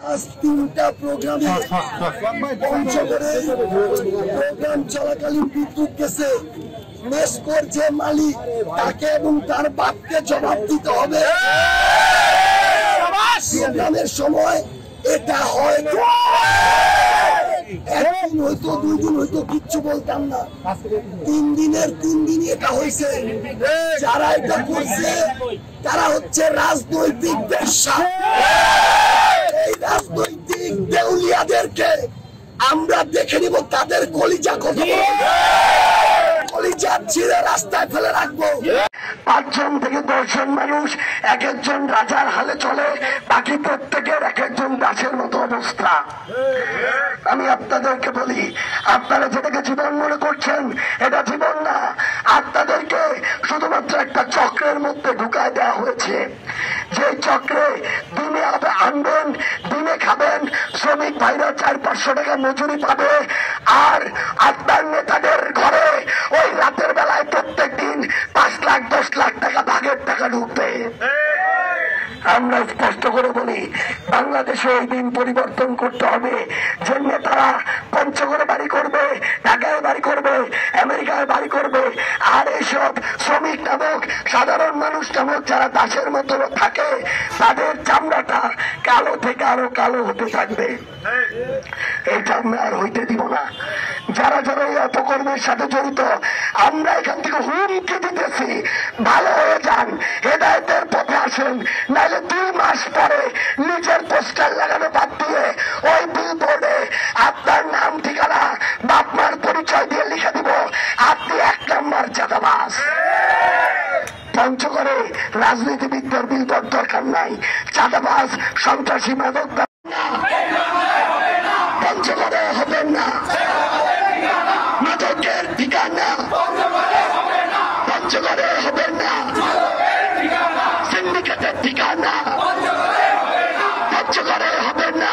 আজ তিনটা প্রোগ্রামে পঞ্চগড়ে প্রোগ্রাম চলাকালীন বিদ্যুৎ গেছে। মেসকোর যে মালিক তাকে এবং তার বাপকে জবাব দিতে হবে। প্রোগ্রামের সময় এটা হয়তো একদিন হয়তো 2 দিন হয়তো কিচ্ছু বলতাম না, 3 দিনের 3 দিনই এটা হয়েছে। যারা এটা করছে তারা হচ্ছে রাজনৈতিক বেশ্যা। এই রাজনৈতিক দেউলিয়াদেরকে আমরা দেখে নিব, তাদের কলিজা কত কলিজা ছিঁড়ে রাস্তায় ফেলে রাখবো। 5 জন থেকে 10 জন মানুষ এক একজন রাজার হালে চলে, বাকি প্রত্যেকের এক একজন দাসের মতো অবস্থা। আমি আপনাদেরকে বলি, আপনারা যেটাকে জীবন মনে করছেন এটা জীবন না। আপনাদেরকে শুধুমাত্র একটা চক্রের মধ্যে ঢুকায় দেওয়া হয়েছে, যে চক্রে দিনে আনবেন, দিনে খাবেন, শ্রমিক ভাইরা 400-500 টাকা মজুরি পাবে, আর আপনার নেতাদের ঘরে ওই রাতের বেলায় প্রত্যেক দিন 5 লাখ 10 লাখ টাকা ভাগের টাকা ঢুকবে। আমরা স্পষ্ট করে বলি, বাংলাদেশে ওই দিন পরিবর্তন করতে হবে যে নেতারা পঞ্চগড়ে বাড়ি করবে, ঢাকায় বাড়ি করবে, আমেরিকায় বাড়ি করবে, আর এইসব শ্রমিক নামক সাধারণ মানুষ নামক যারা দাসের মতো থাকে তাদের চামড়াটা কালো থেকে আরো কালো হতে থাকবে। এটা আমরা আর হইতে দিব না। যারা যারা এই অপকর্মের সাথে জড়িত, আমরা এখান থেকে হুমকি দিতেছি, ভালো হয়ে যান, হেদায়েতের পথে আসেন, নাহলে 2 মাস পরে নিজের পোস্টার লাগানো বাদ দিয়ে ওই বিলবোর্ডে আপনার নাম ঠিকানা বাপ মার পরিচয় দিয়ে লিখে দিব আপনি 1 নম্বর চাঁদাবাজ। পঞ্চগড়ে রাজনীতিবিদদের বিলবোর্ড দরকার নাই, চাঁদাবাজ সন্ত্রাসী মাদক পঞ্চগড়ে হবেন না, মাদকের ঠিকানা পঞ্চগড়ে হবেন না, সিন্ডিকেটের ঠিকানা পঞ্চগড়ে হবেন না,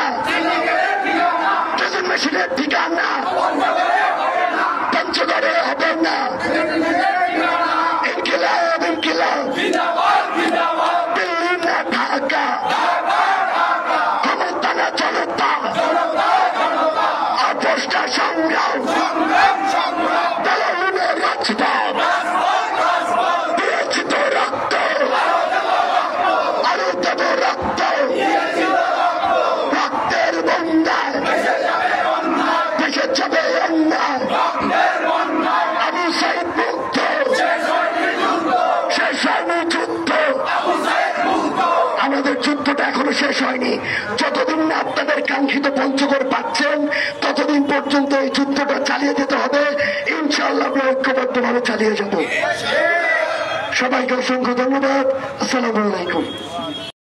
মেশিনের ঠিকানা পঞ্চগড়ে হবেন না। ইনকিলাব ইনকিলাব, দিল্লি না ঢাকা, ক্ষমতা না জনতা, আপোষটা সংগ্রাম, দলনের রাজপথ, দিয়েছি তো রক্ত, আরো দেব রক্ত, রক্তের বন্যায় দেশে যাবে অন্যায়। আবু সাইদ মুক্ত, শেষ হয়নি যুদ্ধ, আমাদের যুদ্ধটা এখনো শেষ হয়নি। যতদিন না আপনাদের কাঙ্ক্ষিত পঞ্চগড় পাচ্ছেন ততদিন পর্যন্ত এই যুদ্ধটা চালিয়ে যেতে হবে। ইনশাআল্লাহ আমরা ঐক্যবদ্ধভাবে চালিয়ে যাব। সবাইকে অসংখ্য ধন্যবাদ। আসসালামু আলাইকুম।